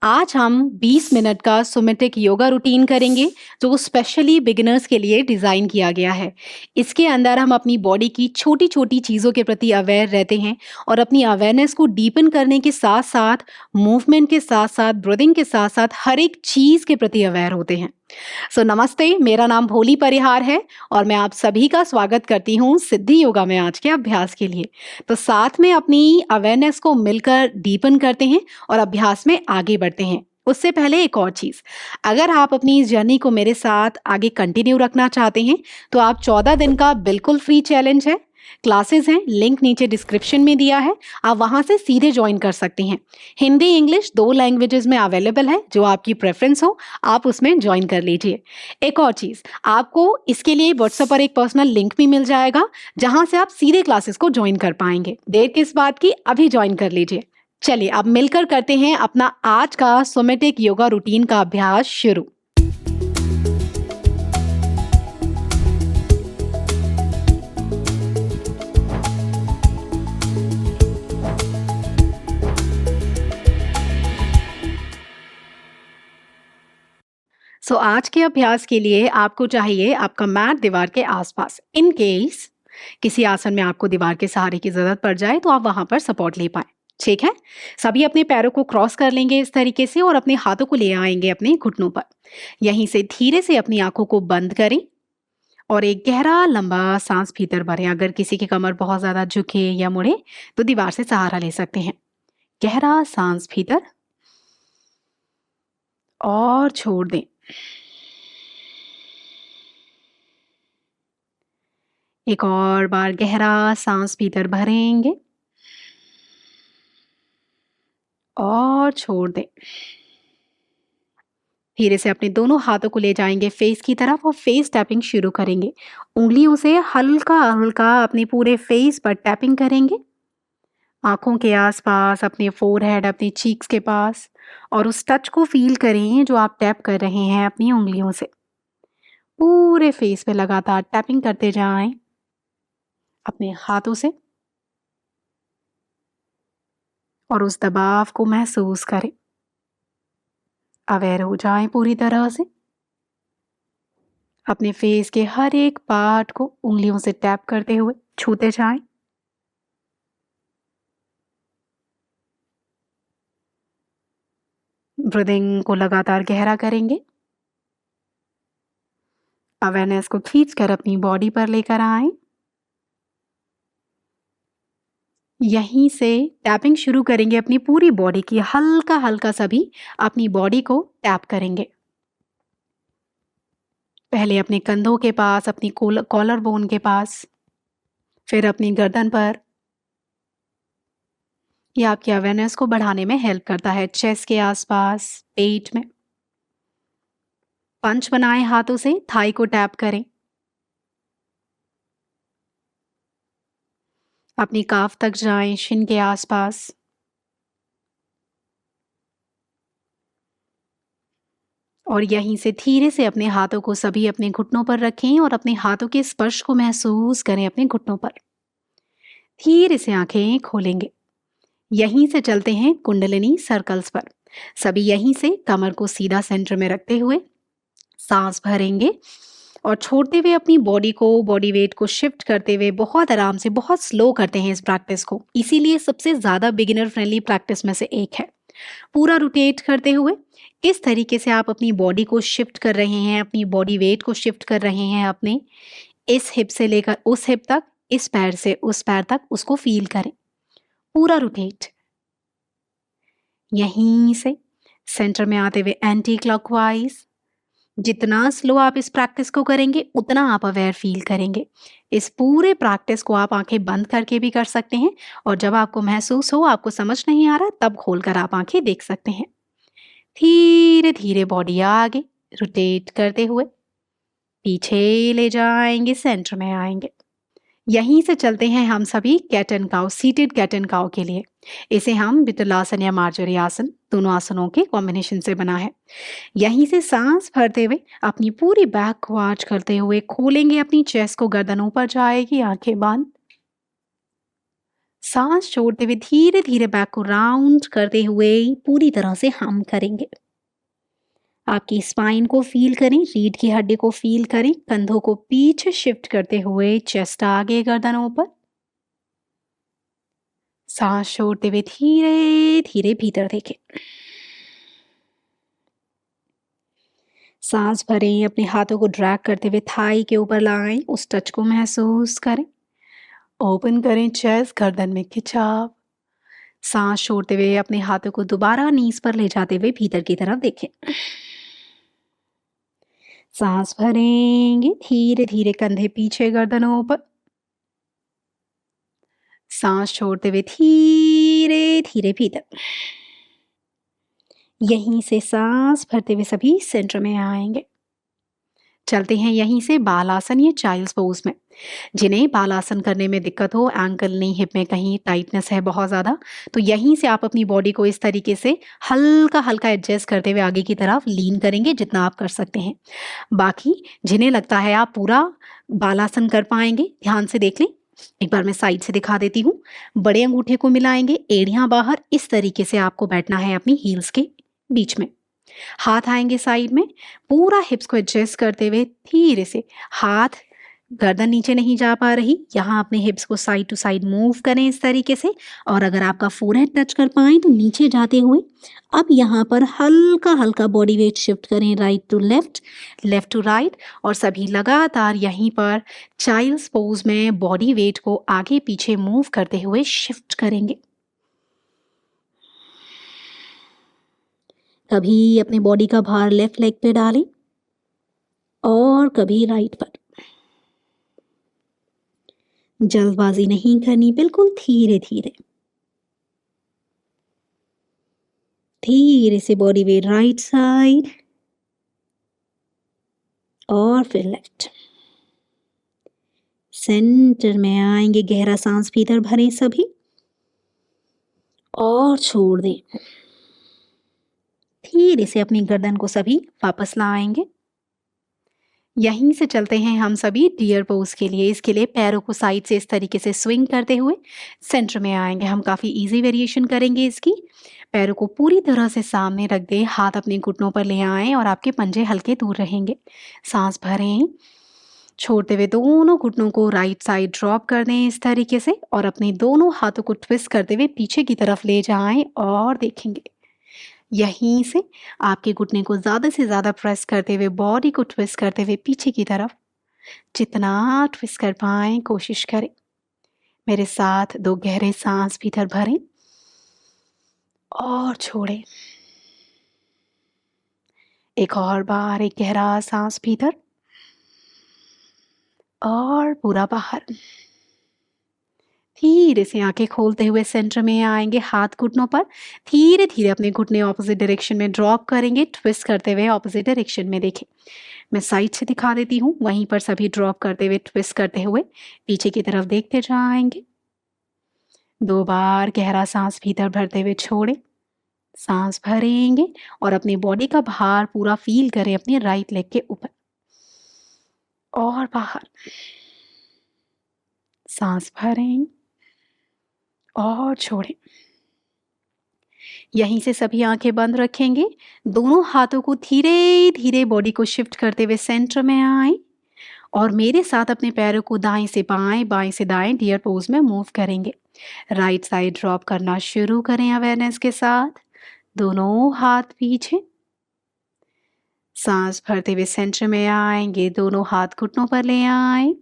आज हम 20 मिनट का सोमेटिक योगा रूटीन करेंगे जो स्पेशली बिगिनर्स के लिए डिज़ाइन किया गया है। इसके अंदर हम अपनी बॉडी की छोटी-छोटी चीज़ों के प्रति अवेयर रहते हैं और अपनी अवेयरनेस को डीपन करने के साथ-साथ मूवमेंट के साथ-साथ ब्रीदिंग के साथ-साथ हर एक चीज़ के प्रति अवेयर होते हैं। नमस्ते, मेरा नाम भोली परिहार है और मैं आप सभी का स्वागत करती हूँ सिद्धि योगा में आज के अभ्यास के लिए। तो साथ में अपनी अवेयरनेस को मिलकर डीपन करते हैं और अभ्यास में आगे बढ़ते हैं। उससे पहले एक और चीज़, अगर आप अपनी इस जर्नी को मेरे साथ आगे कंटिन्यू रखना चाहते हैं, तो आप 14 दिन का बिल्कुल फ्री चैलेंज है, क्लासेस हैं, लिंक नीचे डिस्क्रिप्शन में दिया है, आप वहाँ से सीधे ज्वाइन कर सकते हैं। हिंदी, इंग्लिश 2 लैंग्वेजेस में अवेलेबल है, जो आपकी प्रेफरेंस हो, आप उसमें ज्वाइन कर लीजिए। एक और चीज़, आपको इसके लिए व्हाट्सएप पर एक पर्सनल लिंक भी मिल जाएगा, जहाँ से आप सीधे क्लासेस को ज्वाइन कर पाएंगे। देर किस बात की, अभी ज्वाइन कर लीजिए। चलिए अब मिलकर करते हैं अपना आज का सोमेटिक योगा रूटीन का अभ्यास शुरू। आज के अभ्यास के लिए आपको चाहिए आपका मैट दीवार के आसपास। इन केस किसी आसन में आपको दीवार के सहारे की जरूरत पड़ जाए तो आप वहां पर सपोर्ट ले पाए। ठीक है, सभी अपने पैरों को क्रॉस कर लेंगे इस तरीके से और अपने हाथों को ले आएंगे अपने घुटनों पर। यहीं से धीरे से अपनी आंखों को बंद करें और एक गहरा लंबा सांस भीतर भरें। अगर किसी की कमर बहुत ज्यादा झुके या मुड़े तो दीवार से सहारा ले सकते हैं। गहरा सांस भीतर और छोड़ दें। एक और बार गहरा सांस भीतर भरेंगे और छोड़ दें। धीरे से अपने दोनों हाथों को ले जाएंगे फेस की तरफ और फेस टैपिंग शुरू करेंगे। उंगलियों से हल्का हल्का अपने पूरे फेस पर टैपिंग करेंगे, आंखों के आसपास, अपने फोरहेड, अपने चीक्स के पास, और उस टच को फील करें जो आप टैप कर रहे हैं अपनी उंगलियों से। पूरे फेस पे लगातार टैपिंग करते जाएं अपने हाथों से और उस दबाव को महसूस करें। अवेयर हो जाएं पूरी तरह से। अपने फेस के हर एक पार्ट को उंगलियों से टैप करते हुए छूते जाएं। ब्रीदिंग को लगातार गहरा करेंगे। अवेयरनेस को खींचकर अपनी बॉडी पर लेकर आएं। यहीं से टैपिंग शुरू करेंगे अपनी पूरी बॉडी की। हल्का हल्का सभी अपनी बॉडी को टैप करेंगे। पहले अपने कंधों के पास, अपनी कॉलर बोन के पास, फिर अपनी गर्दन पर। यह आपकी अवेयरनेस को बढ़ाने में हेल्प करता है। चेस्ट के आसपास, पेट में। पंच बनाएं हाथों से, थाई को टैप करें। अपनी काफ तक जाएं, शिन के आसपास। और यहीं से धीरे से अपने हाथों को सभी अपने घुटनों पर रखें और अपने हाथों के स्पर्श को महसूस करें अपने घुटनों पर। धीरे से आंखें खोलेंगे। यहीं से चलते हैं कुंडलिनी सर्कल्स पर। सभी यहीं से कमर को सीधा सेंटर में रखते हुए सांस भरेंगे और छोड़ते हुए अपनी बॉडी को, बॉडी वेट को शिफ्ट करते हुए बहुत आराम से, बहुत स्लो करते हैं इस प्रैक्टिस को। इसीलिए सबसे ज्यादा बिगिनर फ्रेंडली प्रैक्टिस में से एक है। पूरा रोटेट करते हुए इस तरीके से आप अपनी बॉडी को शिफ्ट कर रहे हैं, अपनी बॉडी वेट को शिफ्ट कर रहे हैं। अपने इस हिप से लेकर उस हिप तक, इस पैर से उस पैर तक, उसको फील करें। पूरा रोटेट। यहीं से सेंटर में आते हुए एंटी क्लॉकवाइज। जितना स्लो आप इस प्रैक्टिस को करेंगे उतना आप अवेयर फील करेंगे। इस पूरे प्रैक्टिस को आप आंखें बंद करके भी कर सकते हैं और जब आपको महसूस हो, आपको समझ नहीं आ रहा, तब खोलकर आप आंखें देख सकते हैं। धीरे धीरे बॉडी आगे रोटेट करते हुए पीछे ले जाएंगे, सेंटर में आएंगे। यहीं से चलते हैं हम सभी cat and cow, seated cat and cow के लिए। इसे हम वितलासन या मार्जरी आसन, दोनों आसनों के कॉम्बिनेशन से बना है। यहीं से सांस भरते हुए अपनी पूरी बैक को आर्च करते हुए खोलेंगे अपनी चेस्ट को, गर्दन ऊपर जाएगी, आंखें बंद। सांस छोड़ते हुए धीरे धीरे बैक को राउंड करते हुए पूरी तरह से हम करेंगे। आपकी स्पाइन को फील करें, रीढ़ की हड्डी को फील करें, कंधों को पीछे शिफ्ट करते हुए चेस्ट आगे, गर्दन ऊपर। सांस छोड़ते हुए धीरे धीरे भीतर देखें। सांस भरें, अपने हाथों को ड्रैग करते हुए थाई के ऊपर लाएं, उस टच को महसूस करें। ओपन करें चेस्ट, गर्दन में खिंचाव। सांस छोड़ते हुए अपने हाथों को दोबारा नीज पर ले जाते हुए भीतर की तरफ देखें। सांस भरेंगे, धीरे धीरे कंधे पीछे, गर्दन ऊपर। सांस छोड़ते हुए धीरे धीरे भीतर। यहीं से सांस भरते हुए सभी सेंटर में आएंगे। चलते हैं यहीं से बालासन या चाइल्ड्स पोज में। जिन्हें बालासन करने में दिक्कत हो, एंकल नी हिप में कहीं टाइटनेस है बहुत ज़्यादा, तो यहीं से आप अपनी बॉडी को इस तरीके से हल्का हल्का एडजस्ट करते हुए आगे की तरफ लीन करेंगे जितना आप कर सकते हैं। बाकी जिन्हें लगता है आप पूरा बालासन कर पाएंगे, ध्यान से देख लें। एक बार मैं साइड से दिखा देती हूँ। बड़े अंगूठे को मिलाएंगे, एड़ियाँ बाहर, इस तरीके से आपको बैठना है अपनी हील्स के बीच में। हाथ आएंगे साइड में, पूरा हिप्स को एडजस्ट करते हुए धीरे से हाथ, गर्दन नीचे नहीं जा पा रही, यहाँ अपने हिप्स को साइड टू साइड मूव करें इस तरीके से। और अगर आपका फोरहेड टच कर पाए तो नीचे जाते हुए अब यहाँ पर हल्का हल्का बॉडी वेट शिफ्ट करें, right to left, left to right. और सभी लगातार यहीं पर चाइल्ड्स पोज में बॉडी वेट को आगे पीछे मूव करते हुए शिफ्ट करेंगे। कभी अपने बॉडी का भार लेफ्ट लेग पे डालें और कभी राइट पर। जल्दबाजी नहीं करनी, बिल्कुल धीरे धीरे। धीरे से बॉडी वेट राइट साइड और फिर लेफ्ट। सेंटर में आएंगे, गहरा सांस भीतर भरें सभी और छोड़ दें। धीरे से अपनी गर्दन को सभी वापस लाएंगे। यहीं से चलते हैं हम सभी डियर पोज के लिए। इसके लिए पैरों को साइड से इस तरीके से स्विंग करते हुए सेंटर में आएंगे। हम काफ़ी इजी वेरिएशन करेंगे इसकी। पैरों को पूरी तरह से सामने रख दें, हाथ अपने घुटनों पर ले आएं और आपके पंजे हल्के दूर रहेंगे। सांस भरें, छोड़ते हुए दोनों घुटनों को राइट साइड ड्रॉप कर दें इस तरीके से और अपने दोनों हाथों को ट्विस्ट करते हुए पीछे की तरफ ले जाएं और देखेंगे। यहीं से आपके घुटने को ज़्यादा से ज़्यादा प्रेस करते हुए बॉडी को ट्विस्ट करते हुए पीछे की तरफ जितना ट्विस्ट कर पाएं कोशिश करें। मेरे साथ 2 गहरे सांस भीतर भरें और छोड़ें। एक और बार एक गहरा सांस भीतर और पूरा बाहर। धीरे से आंखें खोलते हुए सेंटर में आएंगे, हाथ घुटनों पर। धीरे धीरे अपने घुटने ऑपोजिट डायरेक्शन में ड्रॉप करेंगे, ट्विस्ट करते हुए ऑपोजिट डायरेक्शन में। देखें, मैं साइड से दिखा देती हूँ, वहीं पर सभी ड्रॉप करते हुए ट्विस्ट करते हुए पीछे की तरफ देखते जाएंगे। 2 बार गहरा सांस भीतर भरते हुए छोड़ें। सांस भरेंगे और अपनी बॉडी का भार पूरा फील करें अपने राइट लेग के ऊपर और बाहर। सांस भरें और छोड़ें। यहीं से सभी आंखें बंद रखेंगे। दोनों हाथों को धीरे धीरे बॉडी को शिफ्ट करते हुए सेंटर में आए और मेरे साथ अपने पैरों को दाएं से बाएं, बाएं से दाएं डियर पोज में मूव करेंगे। राइट साइड ड्रॉप करना शुरू करें अवेयरनेस के साथ। दोनों हाथ पीछे। सांस भरते हुए सेंटर में आएंगे, दोनों हाथ घुटनों पर ले आए।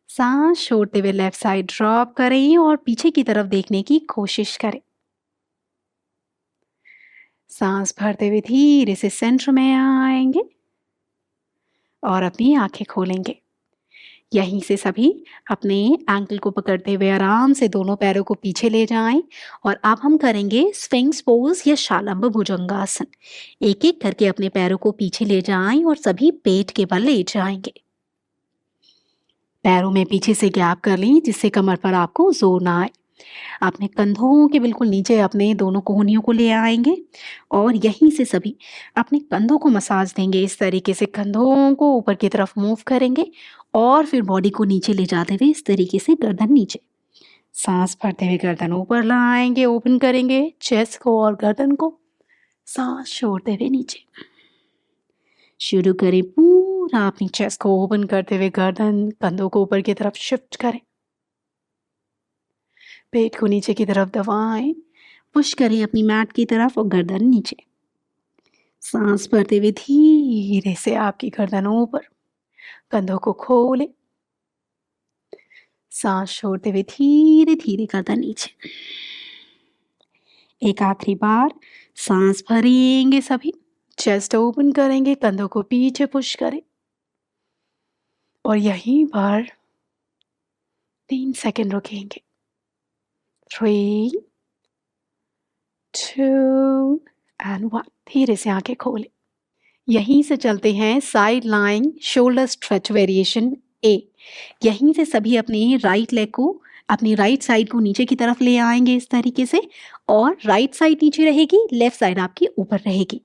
सांस छोड़ते हुए लेफ्ट साइड ड्रॉप करें और पीछे की तरफ देखने की कोशिश करें। सांस भरते हुए धीरे से सेंटर में आएंगे और अपनी आंखें खोलेंगे। यहीं से सभी अपने एंकल को पकड़ते हुए आराम से दोनों पैरों को पीछे ले जाएं और अब हम करेंगे स्फिंक्स पोज या शालंब भुजंगासन। एक एक करके अपने पैरों को पीछे ले जाएं और सभी पेट के बल ले जाएंगे। पैरों में पीछे से गैप कर लें जिससे कमर पर आपको जोर ना आए। अपने कंधों के बिल्कुल नीचे अपने दोनों कोहनियों को ले आएंगे और यहीं से सभी अपने कंधों को मसाज देंगे। इस तरीके से कंधों को ऊपर की तरफ मूव करेंगे और फिर बॉडी को नीचे ले जाते हुए इस तरीके से गर्दन नीचे। सांस भरते हुए गर्दन ऊपर लाएंगे, ओपन करेंगे चेस्ट को और गर्दन को। सांस छोड़ते हुए नीचे। शुरू करें पूरा अपनी चेस्ट को ओपन करते हुए, गर्दन कंधों को ऊपर की तरफ शिफ्ट करें, पेट को नीचे की तरफ दबाएं, पुश करें अपनी मैट की तरफ और गर्दन नीचे। सांस भरते हुए धीरे से आपकी गर्दन ऊपर, कंधों को खोलें, सांस छोड़ते हुए धीरे धीरे गर्दन नीचे। एक आखिरी बार सांस भरेंगे सभी, चेस्ट ओपन करेंगे, कंधों को पीछे पुश करें और यहीं पर 3 सेकंड रुकेंगे। 3, 2 एंड 1। धीरे से आंखें खोलें। यहीं से चलते हैं side line shoulder stretch variation A. यहीं से सभी अपनी राइट लेग को, अपनी राइट साइड को नीचे की तरफ ले आएंगे इस तरीके से, और राइट साइड नीचे रहेगी, लेफ्ट साइड आपकी ऊपर रहेगी।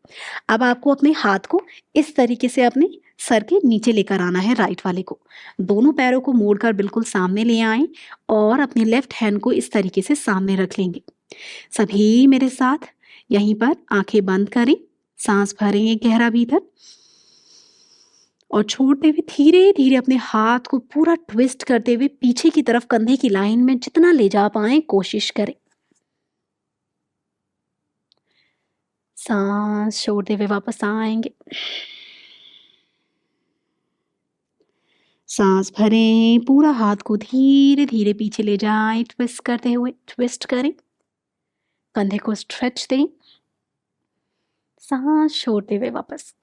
अब आपको अपने हाथ को इस तरीके से अपने सर के नीचे लेकर आना है, राइट वाले को। दोनों पैरों को मोड़कर बिल्कुल सामने ले आएं और अपने लेफ्ट हैंड को इस तरीके से सामने रख लेंगे। सभी मेरे साथ यहीं पर आंखें बंद करें, सांस भरेंगे गहरा भीतर और छोड़ते हुए धीरे धीरे अपने हाथ को पूरा ट्विस्ट करते हुए पीछे की तरफ कंधे की लाइन में जितना ले जा पाए कोशिश करें। सांस छोड़ते हुए वापस आएंगे। सांस भरें, पूरा हाथ को धीरे धीरे पीछे ले जाएं, ट्विस्ट करते हुए। ट्विस्ट करें, कंधे को स्ट्रेच दें, सांस छोड़ते हुए वापस।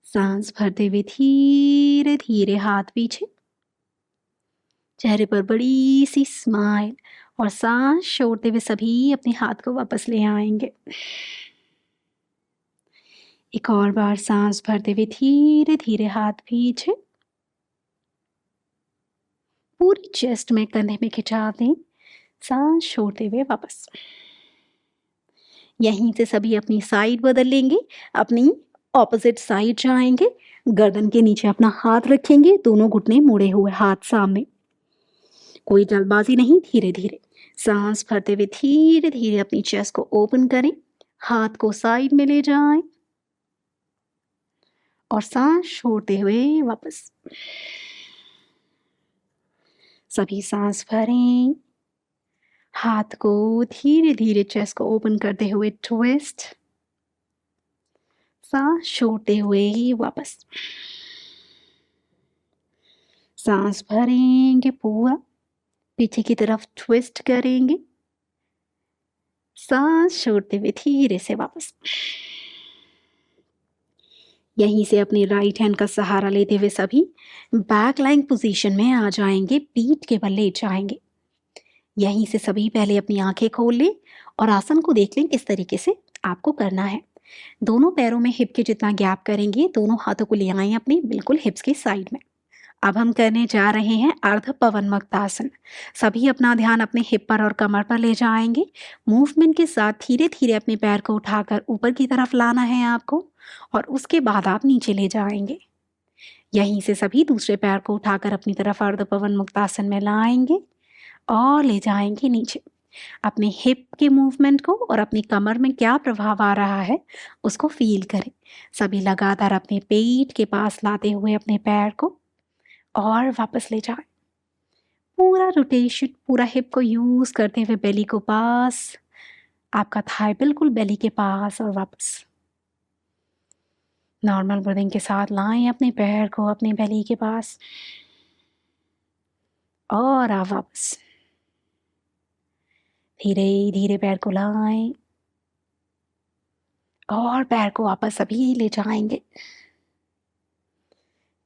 सांस भरते हुए धीरे धीरे हाथ पीछे, चेहरे पर बड़ी सी स्माइल, और सांस छोड़ते हुए सभी अपने हाथ को वापस ले आएंगे। एक और बार सांस भरते हुए धीरे धीरे हाथ पीछे, पूरी चेस्ट में कंधे में खिंचा दें, सांस छोड़ते हुए वापस। यहीं से सभी अपनी साइड बदल लेंगे, अपनी ऑपोजिट साइड जाएंगे। गर्दन के नीचे अपना हाथ रखेंगे, दोनों घुटने मुड़े हुए, हाथ सामने, कोई जल्दबाजी नहीं, धीरे धीरे। सांस भरते हुए धीरे धीरे अपनी चेस्ट को ओपन करें, हाथ को साइड में ले जाएं और सांस छोड़ते हुए वापस। सभी सांस भरें, हाथ को धीरे धीरे चेस्ट को ओपन करते हुए ट्विस्ट, सांस छोड़ते हुए वापस। सांस भरेंगे पूरा, पीछे की तरफ ट्विस्ट करेंगे, सांस छोड़ते हुए धीरे से वापस। यहीं से अपनी राइट हैंड का सहारा लेते हुए सभी बैक लाइन पोजीशन में आ जाएंगे, पीठ के बल लेट जाएंगे। यहीं से सभी पहले अपनी आंखें खोल लें और आसन को देख लें किस तरीके से आपको करना है। दोनों पैरों में हिप के जितना गैप करेंगे, दोनों हाथों को ले आएं अपने बिल्कुल हिप्स के साइड में। अब हम करने जा रहे हैं अर्ध पवन मुक्तासन। सभी अपना ध्यान अपने हिप पर और कमर पर ले जाएंगे। मूवमेंट के साथ धीरे धीरे अपने पैर को उठाकर ऊपर की तरफ लाना है आपको, और उसके बाद आप नीचे ले जाएंगे। यहीं से सभी दूसरे पैर को उठाकर अपनी तरफ अर्ध पवन मुक्तासन में लाएंगे और ले जाएंगे नीचे। अपने हिप के मूवमेंट को और अपनी कमर में क्या प्रभाव आ रहा है उसको फील करें। सभी लगातार अपने पेट के पास लाते हुए अपने पैर को और वापस ले जाएं। पूरा रोटेशन, पूरा हिप को यूज करते हुए बेली को पास, आपका थाई बिल्कुल बेली के पास, और वापस। नॉर्मल ब्रीदिंग के साथ लाएं अपने पैर को अपने बेली के पास और आप वापस। धीरे धीरे पैर को लाएं और पैर को वापस अभी ले जाएंगे।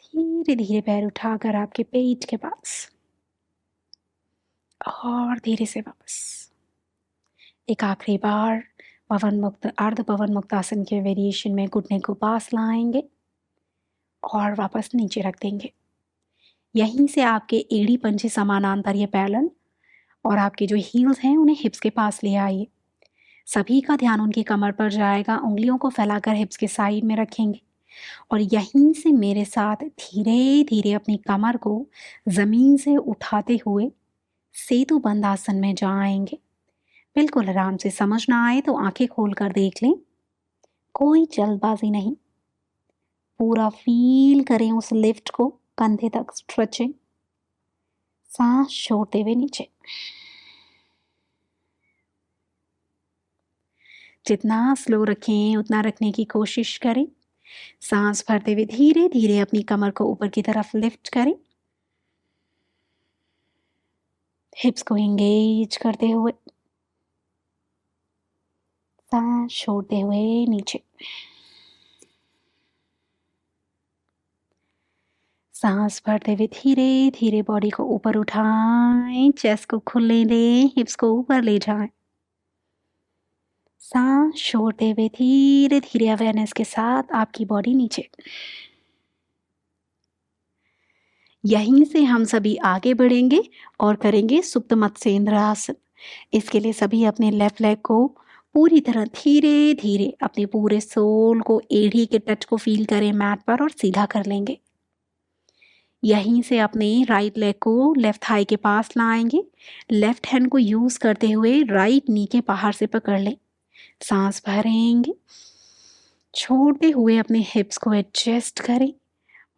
धीरे धीरे पैर उठाकर आपके पेट के पास और धीरे से वापस। एक आखिरी बार पवन मुक्त, अर्ध पवन मुक्त आसन के वेरिएशन में घुटने को पास लाएंगे और वापस नीचे रख देंगे। यहीं से आपके एड़ी पंजे समानांतर ये पैरेलल, और आपके जो हील्स हैं उन्हें हिप्स के पास ले आइए। सभी का ध्यान उनकी कमर पर जाएगा। उंगलियों को फैलाकर हिप्स के साइड में रखेंगे। और यहीं से मेरे साथ धीरे धीरे अपनी कमर को जमीन से उठाते हुए सेतु बंद आसन में जाएंगे। बिल्कुल आराम से, समझ ना आए तो आंखें खोलकर देख लें, कोई जल्दबाजी नहीं। पूरा फील करें उस लिफ्ट को, कंधे तक स्ट्रेचिंग, सांस छोड़ते हुए नीचे। जितना स्लो रखें उतना रखने की कोशिश करें। सांस भरते हुए धीरे धीरे अपनी कमर को ऊपर की तरफ लिफ्ट करें, हिप्स को एंगेज करते हुए, सांस छोड़ते हुए नीचे। सांस भरते हुए धीरे धीरे बॉडी को ऊपर उठाएं, चेस्ट को खुलने दें, हिप्स को ऊपर ले जाएं। सांस छोड़ते हुए धीरे धीरे अवेयरनेस के साथ आपकी बॉडी नीचे। यहीं से हम सभी आगे बढ़ेंगे और करेंगे सुप्त मत्स्येंद्र आसन। इसके लिए सभी अपने लेफ्ट लेग को पूरी तरह धीरे धीरे अपने पूरे सोल को, एड़ी के टच को फील करें मैट पर और सीधा कर लेंगे। यहीं से अपने राइट लेग को लेफ्ट थाई के पास लाएंगे। लेफ्ट हैंड को यूज करते हुए राइट नी के बाहर से पकड़ लें। सांस भरेंगे, छोड़ते हुए अपने हिप्स को एडजस्ट करें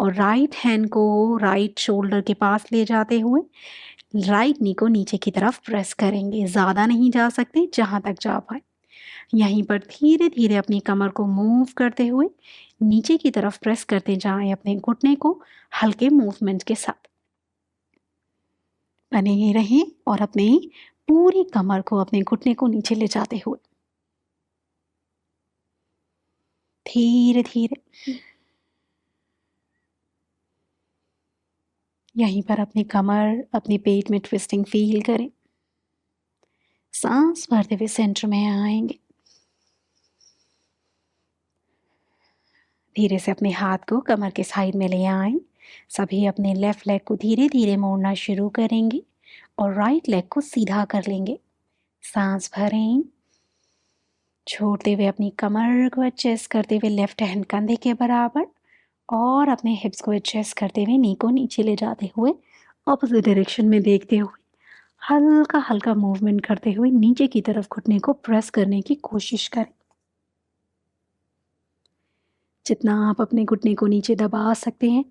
और राइट हैंड को राइट शोल्डर के पास ले जाते हुए राइट नी को नीचे की तरफ प्रेस करेंगे। ज़्यादा नहीं जा सकते, जहाँ तक जा पाए। यहीं पर धीरे धीरे अपनी कमर को मूव करते हुए नीचे की तरफ प्रेस करते जाएं, अपने घुटने को हल्के मूवमेंट के साथ। बने ही रहें और अपने पूरी कमर को, अपने घुटने को नीचे ले जाते हुए धीरे धीरे यहीं पर अपनी कमर, अपने पेट में ट्विस्टिंग फील करें। सांस भरते हुए सेंटर में आएंगे। धीरे से अपने हाथ को कमर के साइड में ले आएं। सभी अपने लेफ्ट लेग को धीरे धीरे मोड़ना शुरू करेंगे और राइट लेग को सीधा कर लेंगे। सांस भरें, छोड़ते हुए अपनी कमर को एडजस्ट करते हुए लेफ्ट हैंड कंधे के बराबर और अपने हिप्स को एडजस्ट करते हुए नी को नीचे ले जाते हुए ऑपोजिट डायरेक्शन में देखते हुए हल्का हल्का मूवमेंट करते हुए नीचे की तरफ घुटने को प्रेस करने की कोशिश करें। जितना आप अपने घुटने को नीचे दबा सकते हैं,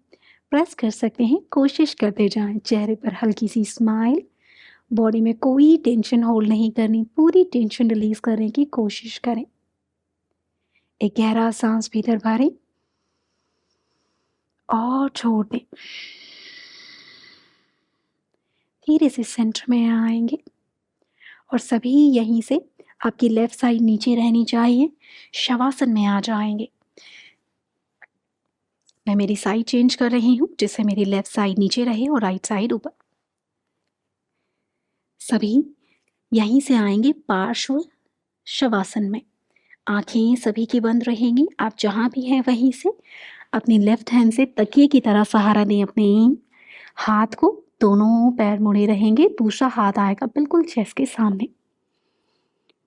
प्रेस कर सकते हैं, कोशिश करते जाएं। चेहरे पर हल्की सी स्माइल, बॉडी में कोई टेंशन होल्ड नहीं करनी, पूरी टेंशन रिलीज करने की कोशिश करें। एक गहरा सांस भीतर भरें और छोड़ दें। धीरे से सेंटर में आएंगे और सभी यहीं से आपकी लेफ्ट साइड नीचे रहनी चाहिए। शवासन में आ जाएंगे। मैं मेरी साइड चेंज कर रही हूँ जिससे मेरी लेफ्ट साइड नीचे रहे और राइट साइड ऊपर। सभी यहीं से आएंगे पार्श्व शवासन में। आंखें सभी की बंद रहेंगी। आप जहाँ भी हैं वहीं से अपनी लेफ्ट हैंड से तकिए की तरह सहारा दें अपने हाथ को। दोनों पैर मुड़े रहेंगे, दूसरा हाथ आएगा बिल्कुल चेस्ट के सामने।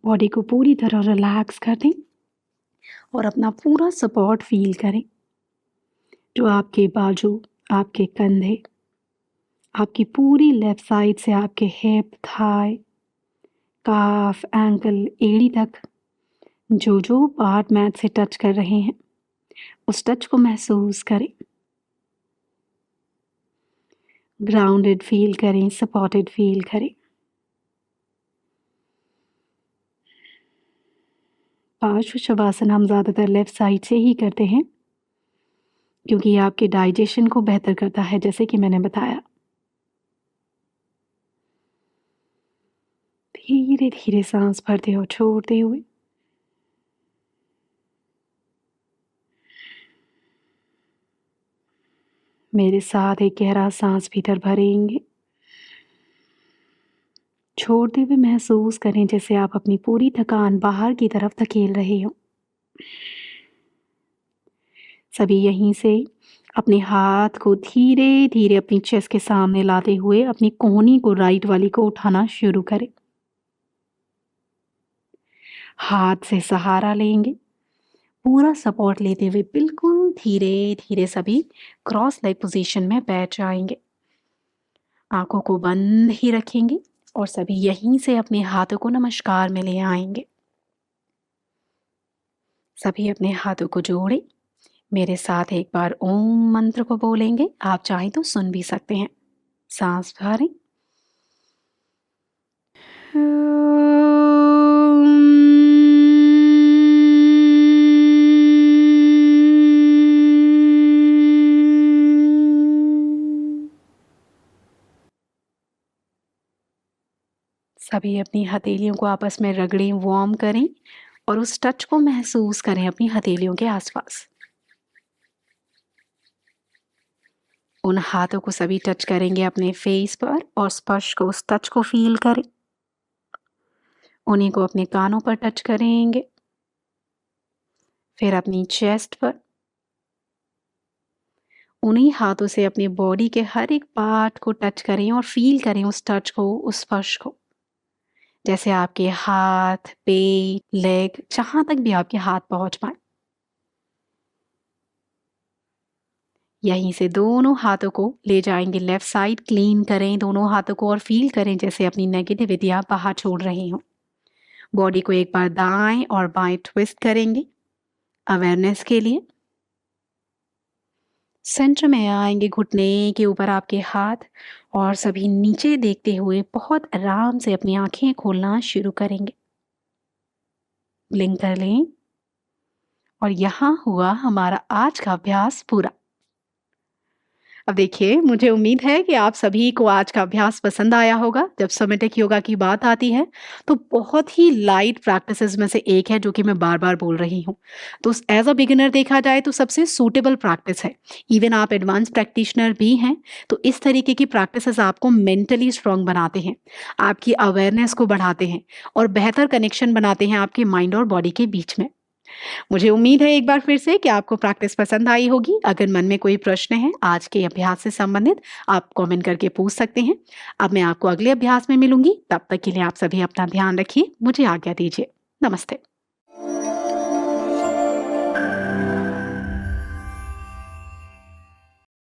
बॉडी को पूरी तरह रिलैक्स कर दें और अपना पूरा सपोर्ट फील करें, जो आपके बाजू, आपके कंधे, आपकी पूरी लेफ्ट साइड से आपके हिप, थाई, काफ, एंकल, एड़ी तक जो जो पार्ट मैट से टच कर रहे हैं उस टच को महसूस करें। ग्राउंडेड फील करें, सपोर्टेड फील करें। पार्श्व शवासन हम ज़्यादातर लेफ्ट साइड से ही करते हैं क्योंकि ये आपके डाइजेशन को बेहतर करता है, जैसे कि मैंने बताया। धीरे धीरे सांस भरते और छोड़ते हुए मेरे साथ एक गहरा सांस भीतर भरेंगे। छोड़ते हुए महसूस करें जैसे आप अपनी पूरी थकान बाहर की तरफ धकेल रहे हो। सभी यहीं से अपने हाथ को धीरे धीरे अपनी चेस्ट के सामने लाते हुए अपनी कोहनी को, राइट वाली को उठाना शुरू करें। हाथ से सहारा लेंगे, पूरा सपोर्ट लेते हुए बिल्कुल धीरे-धीरे सभी क्रॉस लेग पोज़ीशन में बैठ जाएँगे। आँखों को बंद ही रखेंगे और सभी यहीं से अपने हाथों को नमस्कार में ले आएँगे। सभी अपने हाथों को जोड़ें। मेरे साथ एक बार ओम मंत्र को बोलेंगे, आप चाहें तो सुन भी सकते हैं। साँस भरें। सभी अपनी हथेलियों को आपस में रगड़ें, वार्म करें और उस टच को महसूस करें अपनी हथेलियों के आसपास। उन हाथों को सभी टच करेंगे अपने फेस पर और स्पर्श को, उस टच को फील करें। उन्हीं को अपने कानों पर टच करेंगे, फिर अपनी चेस्ट पर। उन्हीं हाथों से अपनी बॉडी के हर एक पार्ट को टच करें और फील करें उस टच को, उस स्पर्श को। जैसे आपके हाथ, पेट, लेग, जहाँ तक भी आपके हाथ पहुँच पाएँ। यहीं से दोनों हाथों को ले जाएँगे लेफ्ट साइड, क्लीन करें दोनों हाथों को और फील करें जैसे अपनी नेगेटिविटी आप बाहर छोड़ रहे हों। बॉडी को एक बार दाएँ और बाएँ ट्विस्ट करेंगे अवेयरनेस के लिए। सेंटर में आएँगे, घुटने के ऊपर आपके हाथ और सभी नीचे देखते हुए बहुत आराम से अपनी आँखें खोलना शुरू करेंगे। ब्लिंक कर लें और यहाँ हुआ हमारा आज का अभ्यास पूरा। अब देखिए, मुझे उम्मीद है कि आप सभी को आज का अभ्यास पसंद आया होगा। जब सोमेटिक योगा की बात आती है, तो बहुत ही लाइट प्रैक्टिसेज़ में से एक है जो कि मैं बार-बार बोल रही हूँ। तो एज़ अ बिगिनर देखा जाए तो सबसे सूटेबल प्रैक्टिस है। इवन आप एडवांस प्रैक्टिशनर भी हैं, तो इस तरीके की प्रैक्टिसेज़ आपको मेंटली स्ट्रॉन्ग बनाते हैं, आपकी अवेयरनेस को बढ़ाते हैं और बेहतर कनेक्शन बनाते हैं आपके माइंड और बॉडी के बीच में। मुझे उम्मीद है एक बार फिर से कि आपको प्रैक्टिस पसंद आई होगी। अगर मन में कोई प्रश्न है आज के अभ्यास से संबंधित, आप कमेंट करके पूछ सकते हैं। अब मैं आपको अगले अभ्यास में मिलूंगी। तब तक के लिए आप सभी अपना ध्यान रखिए। मुझे आज्ञा दीजिए। नमस्ते।